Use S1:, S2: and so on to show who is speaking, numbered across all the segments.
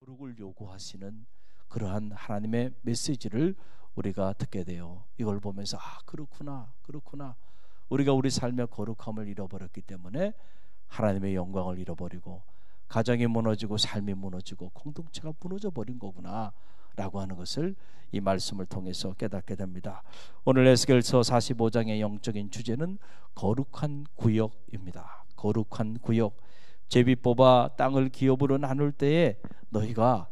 S1: 거룩을 요구하시는 그러한 하나님의 메시지를 우리가 듣게 돼요. 이걸 보면서 그렇구나 우리가 우리 삶의 거룩함을 잃어버렸기 때문에 하나님의 영광을 잃어버리고 가정이 무너지고 삶이 무너지고 공동체가 무너져 버린 거구나 라고 하는 것을 이 말씀을 통해서 깨닫게 됩니다. 오늘 에스겔서 45장의 영적인 주제는 거룩한 구역입니다. 거룩한 구역. 제비 뽑아 땅을 기업으로 나눌 때에 너희가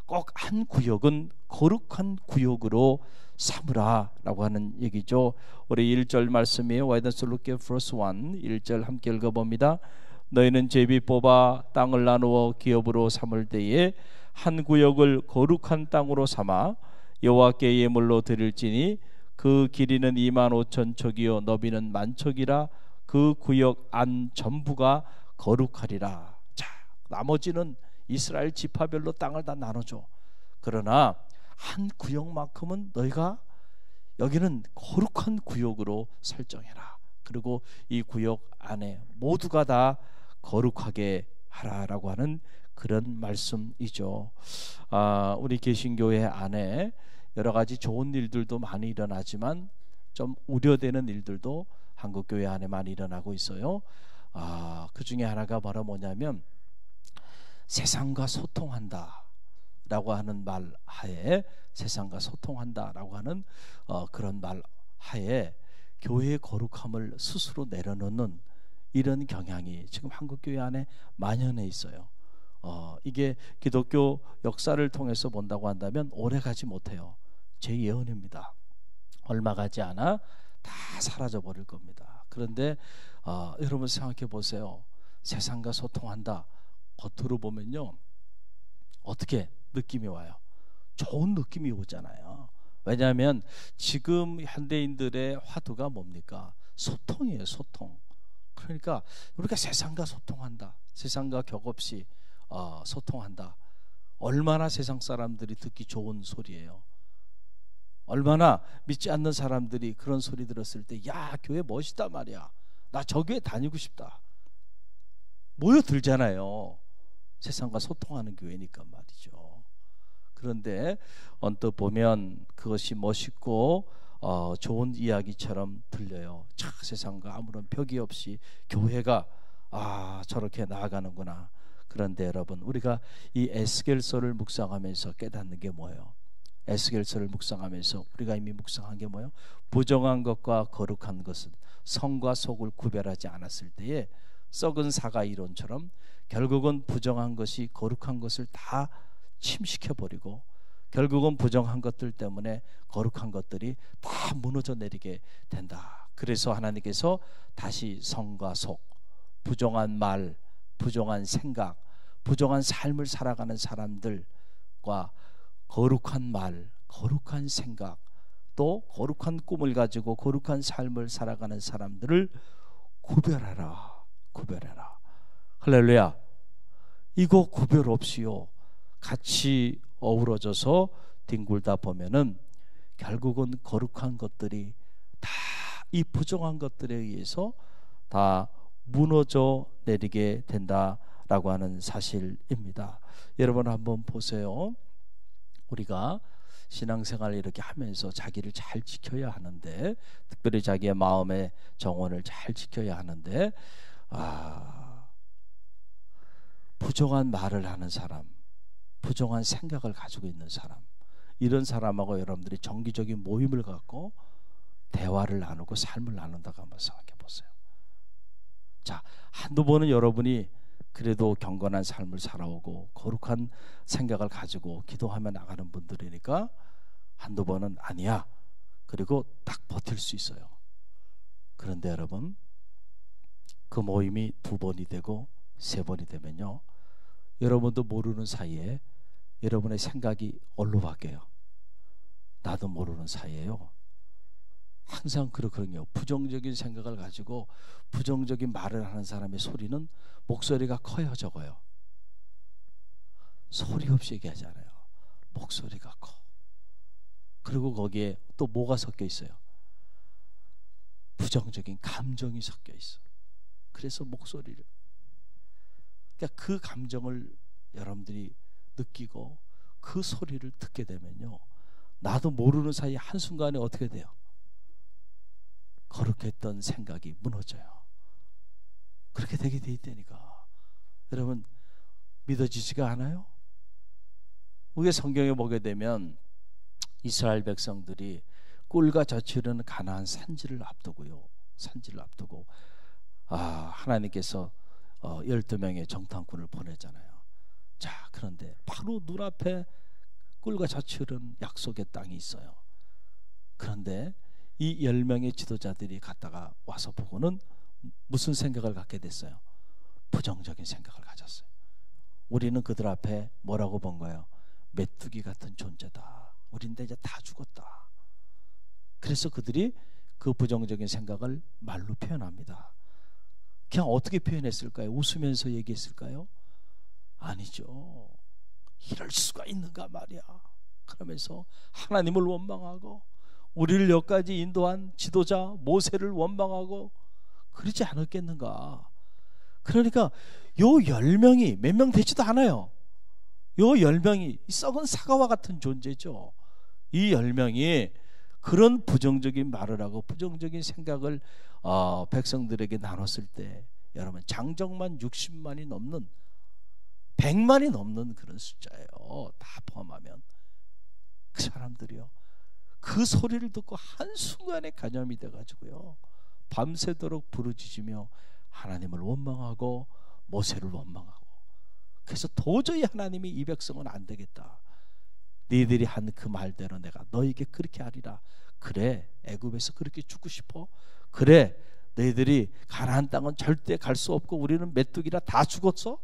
S1: 꼭 한 구역은 거룩한 구역으로 삼으라 라고 하는 얘기죠. 우리 1절 말씀이에요. Why don't you look at verse 1 1절 함께 읽어봅니다. 너희는 제비 뽑아 땅을 나누어 기업으로 삼을 때에 한 구역을 거룩한 땅으로 삼아 여호와께 예물로 드릴지니 그 길이는 25,000척이요 너비는 10,000척이라 그 구역 안 전부가 거룩하리라. 자, 나머지는 이스라엘 지파별로 땅을 다 나눠줘. 그러나 한 구역만큼은 너희가 여기는 거룩한 구역으로 설정해라. 그리고 이 구역 안에 모두가 다 거룩하게 하라라고 하는 그런 말씀이죠. 우리 개신교회 안에 여러 가지 좋은 일들도 많이 일어나지만 좀 우려되는 일들도 한국교회 안에 많이 일어나고 있어요. 그 중에 하나가 바로 뭐냐면 세상과 소통한다 라고 하는 말 하에 세상과 소통한다라고 하는 그런 말 하에 교회의 거룩함을 스스로 내려놓는 이런 경향이 지금 한국교회 안에 만연해 있어요. 이게 기독교 역사를 통해서 본다고 한다면 오래 가지 못해요. 제 예언입니다. 얼마 가지 않아 다 사라져 버릴 겁니다. 그런데 여러분 생각해 보세요. 세상과 소통한다. 겉으로 보면요 어떻게 느낌이 와요? 좋은 느낌이 오잖아요. 왜냐하면 지금 현대인들의 화두가 뭡니까? 소통이에요. 소통. 그러니까 우리가 세상과 소통한다. 세상과 격없이 소통한다. 얼마나 세상 사람들이 듣기 좋은 소리예요. 얼마나 믿지 않는 사람들이 그런 소리 들었을 때 야 교회 멋있다 말이야. 나 저 교회 다니고 싶다. 모여들잖아요. 세상과 소통하는 교회니까 말이죠. 그런데 언뜻 보면 그것이 멋있고 좋은 이야기처럼 들려요. 참 세상과 아무런 벽이 없이 교회가 저렇게 나아가는구나. 그런데 여러분 우리가 이 에스겔서를 묵상하면서 깨닫는 게 뭐예요? 에스겔서를 묵상하면서 우리가 이미 묵상한 게 뭐예요? 부정한 것과 거룩한 것은 성과 속을 구별하지 않았을 때에 썩은 사과 이론처럼 결국은 부정한 것이 거룩한 것을 다 침식해버리고 결국은 부정한 것들 때문에 거룩한 것들이 다 무너져 내리게 된다. 그래서 하나님께서 다시 성과 속, 부정한 말, 부정한 생각, 부정한 삶을 살아가는 사람들과 거룩한 말, 거룩한 생각, 또 거룩한 꿈을 가지고 거룩한 삶을 살아가는 사람들을 구별하라. 구별해라. 할렐루야. 이거 구별 없이요 같이 어우러져서 뒹굴다 보면은 결국은 거룩한 것들이 다 이 부정한 것들에 의해서 다 무너져 내리게 된다라고 하는 사실입니다. 여러분 한번 보세요. 우리가 신앙생활을 이렇게 하면서 자기를 잘 지켜야 하는데, 특별히 자기의 마음의 정원을 잘 지켜야 하는데 부정한 말을 하는 사람, 부정한 생각을 가지고 있는 사람, 이런 사람하고 여러분들이 정기적인 모임을 갖고 대화를 나누고 삶을 나눈다고 한번 생각해 보세요. 자, 한두 번은 여러분이 그래도 경건한 삶을 살아오고 거룩한 생각을 가지고 기도하며 나가는 분들이니까 한두 번은 아니야. 그리고 딱 버틸 수 있어요. 그런데 여러분 그 모임이 2번이 되고 3번이 되면요 여러분도 모르는 사이에 여러분의 생각이 얼로 바뀌어요. 나도 모르는 사이에요. 항상 그렇거든요. 부정적인 생각을 가지고 부정적인 말을 하는 사람의 소리는 목소리가 커요, 적어요? 소리 없이 얘기하잖아요. 목소리가 커. 그리고 거기에 또 뭐가 섞여 있어요? 부정적인 감정이 섞여 있어. 그래서 목소리를, 그러니까 그 감정을 여러분들이 느끼고 그 소리를 듣게 되면요, 나도 모르는 사이에 한순간에 어떻게 돼요? 거룩했던 생각이 무너져요. 그렇게 되게 돼 있다니까. 여러분, 믿어지지가 않아요? 우리가 성경에 보게 되면 이스라엘 백성들이 꿀과 젖이 흐르는 가나안 산지를 앞두고요, 산지를 앞두고 하나님께서 12명의 정탐꾼을 보내잖아요. 자, 그런데 바로 눈앞에 꿀과 젖이 흐르는 약속의 땅이 있어요. 그런데 이 10명의 지도자들이 갔다가 와서 보고는 무슨 생각을 갖게 됐어요? 부정적인 생각을 가졌어요. 우리는 그들 앞에 뭐라고 본 거예요? 메뚜기 같은 존재다. 우린 이제 다 죽었다. 그래서 그들이 그 부정적인 생각을 말로 표현합니다. 그냥 어떻게 표현했을까요? 웃으면서 얘기했을까요? 아니죠. 이럴 수가 있는가 말이야. 그러면서 하나님을 원망하고 우리를 여기까지 인도한 지도자 모세를 원망하고 그러지 않았겠는가. 그러니까 요 10명이 몇 명 되지도 않아요. 요 10명이 썩은 사과와 같은 존재죠. 이 10명이 그런 부정적인 말을 하고 부정적인 생각을 백성들에게 나눴을 때, 여러분, 장정만 60만이 넘는 100만이 넘는 그런 숫자예요. 다 포함하면. 그 사람들이요, 그 소리를 듣고 한순간에 간염이 돼가지고요, 밤새도록 부르짖으며 하나님을 원망하고 모세를 원망하고, 그래서 도저히 하나님이 이 백성은 안 되겠다. 너희들이 한 그 말대로 내가 너에게 그렇게 하리라. 그래, 애굽에서 그렇게 죽고 싶어? 그래, 너희들이 가나안 땅은 절대 갈 수 없고 우리는 메뚜기라 다 죽었어?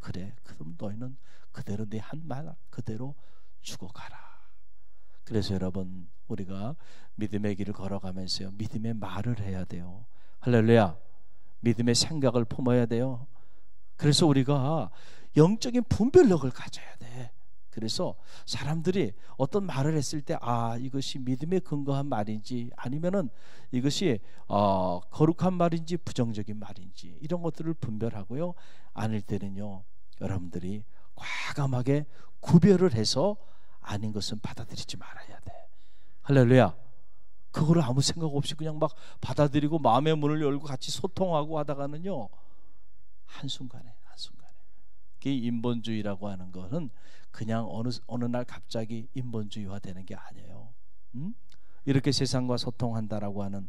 S1: 그래, 그럼 너희는 그대로 네 한 말 그대로 죽어가라. 그래서 여러분, 우리가 믿음의 길을 걸어가면서요, 믿음의 말을 해야 돼요. 할렐루야. 믿음의 생각을 품어야 돼요. 그래서 우리가 영적인 분별력을 가져야 돼. 그래서 사람들이 어떤 말을 했을 때 이것이 믿음에 근거한 말인지 아니면은 이것이 거룩한 말인지 부정적인 말인지 이런 것들을 분별하고요, 아닐 때는요, 여러분들이 과감하게 구별을 해서 아닌 것은 받아들이지 말아야 돼. 할렐루야. 그거를 아무 생각 없이 그냥 막 받아들이고 마음의 문을 열고 같이 소통하고 하다가는요, 한순간에 이 인본주의라고 하는 것은 그냥 어느 날 갑자기 인본주의화 되는 게 아니에요. 이렇게 세상과 소통한다라고 하는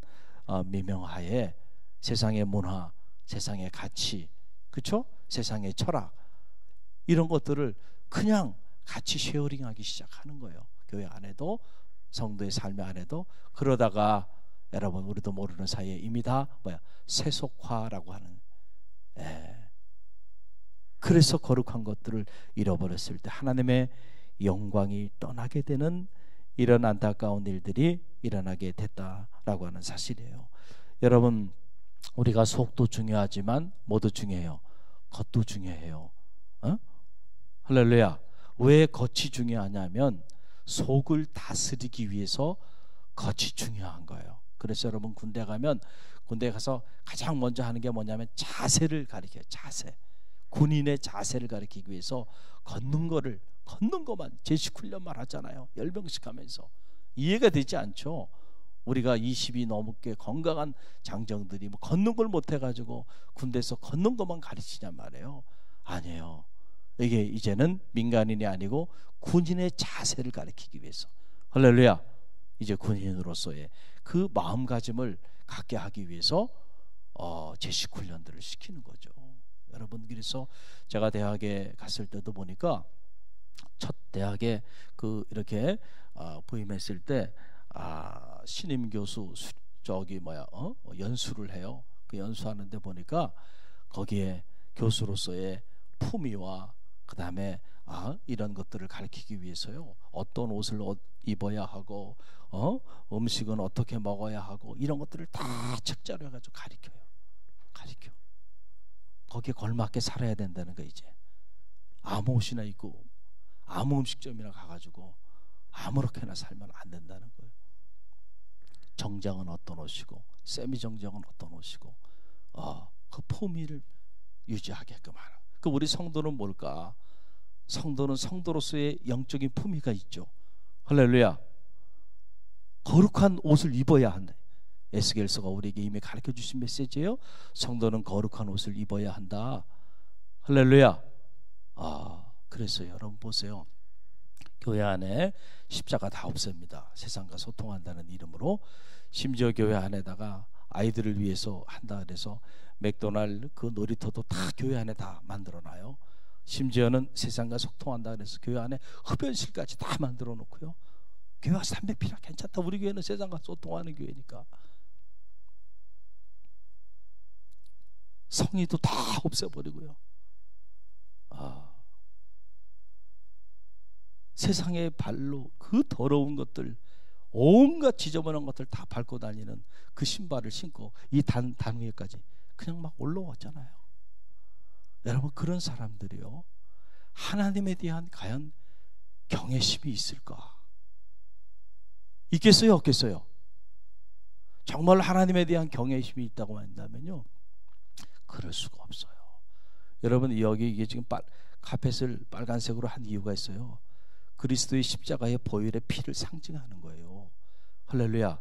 S1: 미명하에 세상의 문화, 세상의 가치, 그렇죠? 세상의 철학, 이런 것들을 그냥 같이 쉐어링하기 시작하는 거예요. 교회 안에도, 성도의 삶 안에도. 그러다가 여러분, 우리도 모르는 사이에 이미 다 세속화라고 하는, 그래서 거룩한 것들을 잃어버렸을 때 하나님의 영광이 떠나게 되는 이런 안타까운 일들이 일어나게 됐다라고 하는 사실이에요. 여러분, 우리가 속도 중요하지만 뭐도 중요해요? 겉도 중요해요. 할렐루야. 왜 겉이 중요하냐면 속을 다스리기 위해서 겉이 중요한 거예요. 그래서 여러분, 군대 가서 가장 먼저 하는 게 뭐냐면 자세를 가리켜요. 자세. 군인의 자세를 가리키기 위해서 걷는 것만 제식 훈련만 하잖아요. 열병식 하면서. 이해가 되지 않죠. 우리가 20이 넘게 건강한 장정들이 걷는 걸 못 해가지고 군대에서 걷는 것만 가르치냔 말이에요. 아니에요. 이게 이제는 민간인이 아니고 군인의 자세를 가르치기 위해서. 할렐루야. 이제 군인으로서의 그 마음가짐을 갖게 하기 위해서 제식 훈련들을 시키는 거죠. 여러분, 그래서 제가 대학에 갔을 때도 보니까 첫 대학에 이렇게 부임했을 때 신임 교수 연수를 해요. 그 연수하는데 보니까 거기에 교수로서의 품위와 그 다음에 이런 것들을 가르치기 위해서요, 어떤 옷을 입어야 하고 음식은 어떻게 먹어야 하고 이런 것들을 다 책자로 해가지고 가르쳐. 거기에 걸맞게 살아야 된다는 거. 이제 아무 옷이나 입고 아무 음식점이나 가가지고 아무렇게나 살면 안 된다는 거예요. 정장은 어떤 옷이고 세미 정장은 어떤 옷이고 그 품위를 유지하게끔 하는. 그 우리 성도는 뭘까? 성도는 성도로서의 영적인 품위가 있죠. 할렐루야. 거룩한 옷을 입어야 한다. 에스겔서가 우리에게 이미 가르쳐 주신 메시지예요. 성도는 거룩한 옷을 입어야 한다. 할렐루야. 그래서 여러분 보세요. 교회 안에 십자가 다 없앱니다. 세상과 소통한다는 이름으로. 심지어 교회 안에다가 아이들을 위해서 한다 그래서 맥도날드 그 놀이터도 다 교회 안에 다 만들어놔요. 심지어는 세상과 소통한다 그래서 교회 안에 흡연실까지 다 만들어 놓고요. 교회 와서 담배 피라 괜찮다. 우리 교회는 세상과 소통하는 교회니까. 성의도 다 없애버리고요. 세상의 발로 그 더러운 것들, 온갖 지저분한 것들 다 밟고 다니는 그 신발을 신고 이 단 위에까지 그냥 막 올라왔잖아요. 여러분, 그런 사람들이요, 하나님에 대한 과연 경외심이 있을까? 있겠어요, 없겠어요? 정말 하나님에 대한 경외심이 있다고 한다면요, 그럴 수가 없어요. 여러분, 여기 이게 지금 카펫을 빨간색으로 한 이유가 있어요. 그리스도의 십자가의 보혈의 피를 상징하는 거예요. 할렐루야.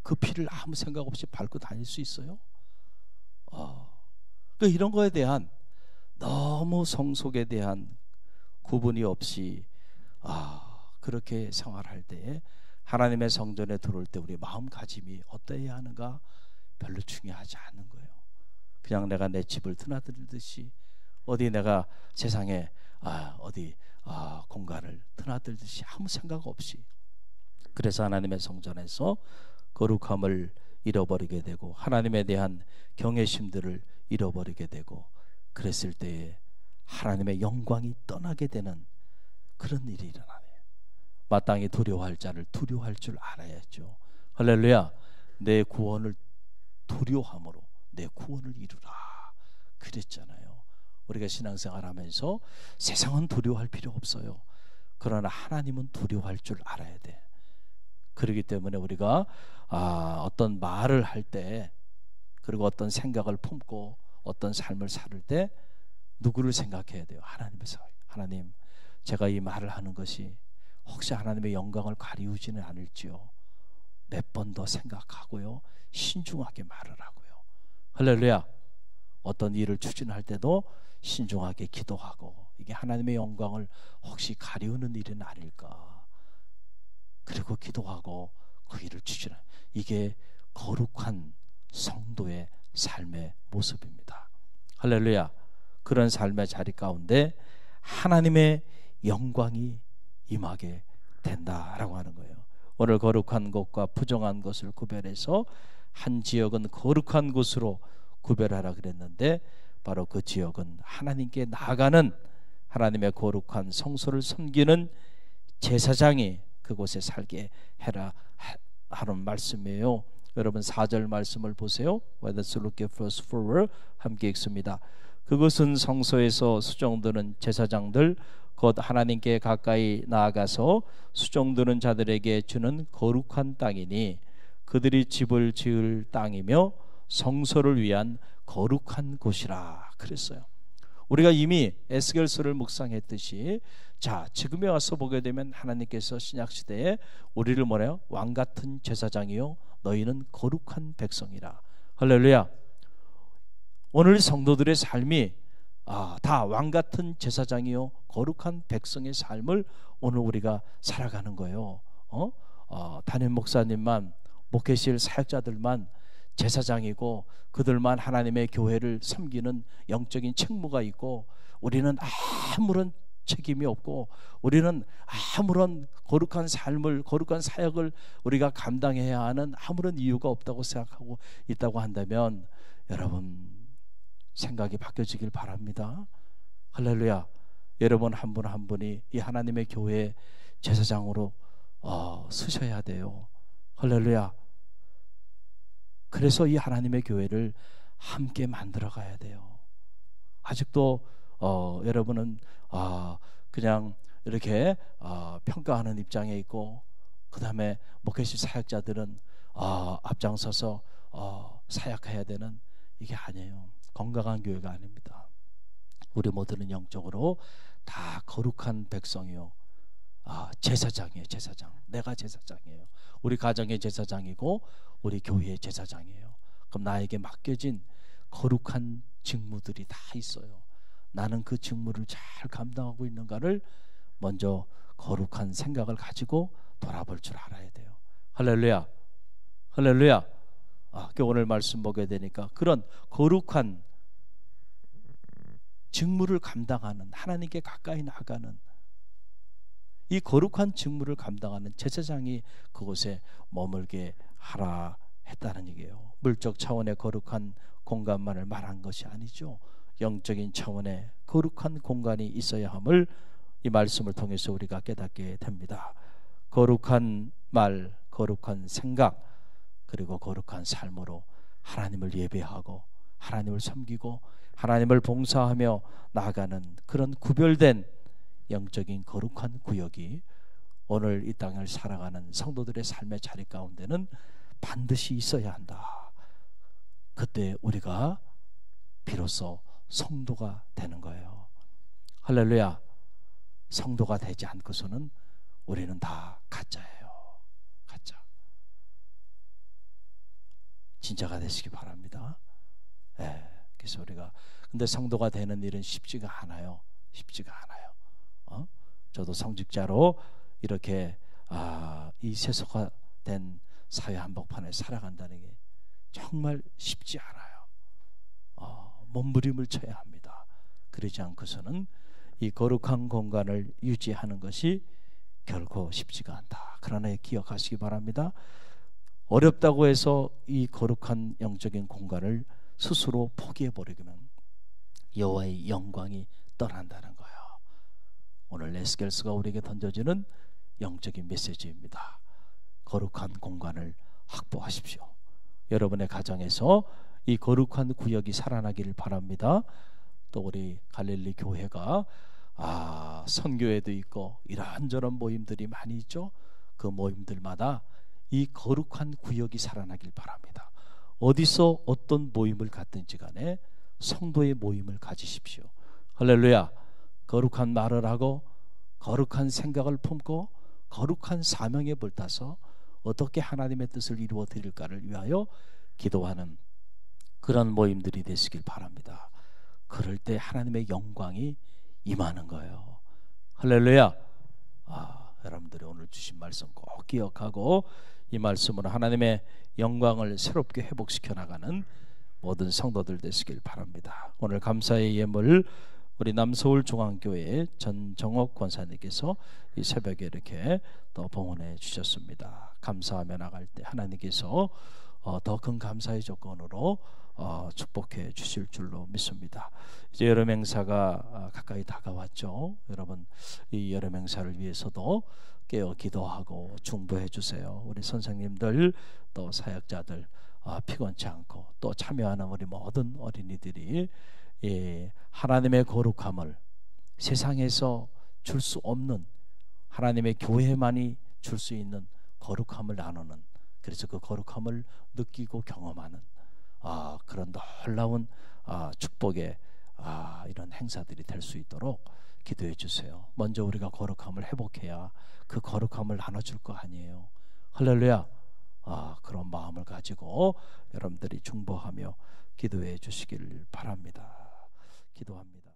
S1: 그 피를 아무 생각 없이 밟고 다닐 수 있어요? 그러니까 이런 거에 대한 너무 성속에 대한 구분이 없이 그렇게 생활할 때 하나님의 성전에 들어올 때 우리 마음가짐이 어떠해야 하는가 별로 중요하지 않은 거예요. 그냥 내가 내 집을 드나들듯이 어디 내가 세상에 공간을 드나들듯이 아무 생각 없이, 그래서 하나님의 성전에서 거룩함을 잃어버리게 되고 하나님에 대한 경외심들을 잃어버리게 되고, 그랬을 때에 하나님의 영광이 떠나게 되는 그런 일이 일어나네요. 마땅히 두려워할 자를 두려워할 줄 알아야죠. 할렐루야. 내 구원을 두려워함으로 내 구원을 이루라 그랬잖아요. 우리가 신앙생활 하면서 세상은 두려워할 필요 없어요. 그러나 하나님은 두려워할 줄 알아야 돼. 그렇기 때문에 우리가 어떤 말을 할 때, 그리고 어떤 생각을 품고 어떤 삶을 살 때 누구를 생각해야 돼요? 하나님, 제가 이 말을 하는 것이 혹시 하나님의 영광을 가리우지는 않을지요? 몇 번 더 생각하고요, 신중하게 말을 하고요. 할렐루야. 어떤 일을 추진할 때도 신중하게 기도하고, 이게 하나님의 영광을 혹시 가리우는 일은 아닐까, 그리고 기도하고 그 일을 추진하는, 이게 거룩한 성도의 삶의 모습입니다. 할렐루야. 그런 삶의 자리 가운데 하나님의 영광이 임하게 된다라고 하는 거예요. 오늘 거룩한 것과 부정한 것을 구별해서 한 지역은 거룩한 곳으로 구별하라 그랬는데, 바로 그 지역은 하나님께 나아가는, 하나님의 거룩한 성소를 섬기는 제사장이 그곳에 살게 해라 하는 말씀이에요. 여러분 4절 말씀을 보세요. Let's look at verse 4. 함께 읽습니다. 그것은 성소에서 수종드는 제사장들 곧 하나님께 가까이 나아가서 수종드는 자들에게 주는 거룩한 땅이니 그들이 집을 지을 땅이며 성소를 위한 거룩한 곳이라 그랬어요. 우리가 이미 에스겔서를 묵상했듯이, 자, 지금에 와서 보게 되면 하나님께서 신약시대에 우리를 뭐래요? 왕같은 제사장이요 너희는 거룩한 백성이라. 할렐루야. 오늘 성도들의 삶이 다 왕같은 제사장이요 거룩한 백성의 삶을 오늘 우리가 살아가는 거예요. 담임 목사님만, 목회실 사역자들만 제사장이고 그들만 하나님의 교회를 섬기는 영적인 책무가 있고, 우리는 아무런 책임이 없고, 우리는 아무런 거룩한 삶을, 거룩한 사역을 우리가 감당해야 하는 아무런 이유가 없다고 생각하고 있다고 한다면, 여러분 생각이 바뀌어지길 바랍니다. 할렐루야. 여러분 한 분 한 분이 이 하나님의 교회의 제사장으로 서셔야 돼요. 할렐루야. 그래서 이 하나님의 교회를 함께 만들어 가야 돼요. 아직도 여러분은 그냥 이렇게 평가하는 입장에 있고, 그 다음에 목회실 사역자들은 앞장서서 사역해야 되는, 이게 아니에요. 건강한 교회가 아닙니다. 우리 모두는 영적으로 다 거룩한 백성이요. 제사장이에요. 제사장. 내가 제사장이에요. 우리 가정의 제사장이고 우리 교회의 제사장이에요. 그럼 나에게 맡겨진 거룩한 직무들이 다 있어요. 나는 그 직무를 잘 감당하고 있는가를 먼저 거룩한 생각을 가지고 돌아볼 줄 알아야 돼요. 할렐루야. 할렐루야. 오늘 말씀 보게 되니까 그런 거룩한 직무를 감당하는, 하나님께 가까이 나가는 이 거룩한 직무를 감당하는 제사장이 그곳에 머물게 하라 했다는 얘기예요. 물적 차원의 거룩한 공간만을 말한 것이 아니죠. 영적인 차원의 거룩한 공간이 있어야 함을 이 말씀을 통해서 우리가 깨닫게 됩니다. 거룩한 말, 거룩한 생각, 그리고 거룩한 삶으로 하나님을 예배하고 하나님을 섬기고 하나님을 봉사하며 나아가는 그런 구별된 영적인 거룩한 구역이 오늘 이 땅을 살아가는 성도들의 삶의 자리 가운데는 반드시 있어야 한다. 그때 우리가 비로소 성도가 되는 거예요. 할렐루야. 성도가 되지 않고서는 우리는 다 가짜예요. 가짜. 진짜가 되시기 바랍니다. 그래서 우리가 근데 성도가 되는 일은 쉽지가 않아요. 쉽지가 않아요. 저도 성직자로 이렇게 이 세속화된 사회 한복판에 살아간다는 게 정말 쉽지 않아요. 몸부림을 쳐야 합니다. 그러지 않고서는 이 거룩한 공간을 유지하는 것이 결코 쉽지가 않다. 그러나 기억하시기 바랍니다. 어렵다고 해서 이 거룩한 영적인 공간을 스스로 포기해버리면 여호와의 영광이 떠난다는 거예요. 오늘 에스겔서가 우리에게 던져지는 영적인 메시지입니다. 거룩한 공간을 확보하십시오. 여러분의 가정에서 이 거룩한 구역이 살아나기를 바랍니다. 또 우리 갈릴리 교회가 선교회도 있고 이런저런 모임들이 많이 있죠. 그 모임들마다 이 거룩한 구역이 살아나길 바랍니다. 어디서 어떤 모임을 갖든지 간에 성도의 모임을 가지십시오. 할렐루야. 거룩한 말을 하고 거룩한 생각을 품고 거룩한 사명에 불타서 어떻게 하나님의 뜻을 이루어 드릴까를 위하여 기도하는 그런 모임들이 되시길 바랍니다. 그럴 때 하나님의 영광이 임하는 거예요. 할렐루야. 여러분들이 오늘 주신 말씀 꼭 기억하고 이 말씀으로 하나님의 영광을 새롭게 회복시켜 나가는 모든 성도들 되시길 바랍니다. 오늘 감사의 예물 우리 남서울 중앙교회 전정옥 권사님께서 이 새벽에 이렇게 또 봉헌해 주셨습니다. 감사하며 나갈 때 하나님께서 더 큰 감사의 조건으로 축복해 주실 줄로 믿습니다. 이제 여름 행사가 가까이 다가왔죠. 여러분 이 여름 행사를 위해서도 깨어 기도하고 중보해 주세요. 우리 선생님들 또 사역자들 피곤치 않고 또 참여하는 우리 모든 어린이들이 하나님의 거룩함을 세상에서 줄 수 없는 하나님의 교회만이 줄 수 있는 거룩함을 나누는, 그래서 그 거룩함을 느끼고 경험하는 그런 놀라운 축복의 이런 행사들이 될 수 있도록 기도해 주세요. 먼저 우리가 거룩함을 회복해야 그 거룩함을 나눠줄 거 아니에요. 할렐루야. 그런 마음을 가지고 여러분들이 중보하며 기도해 주시길 바랍니다. 기도합니다.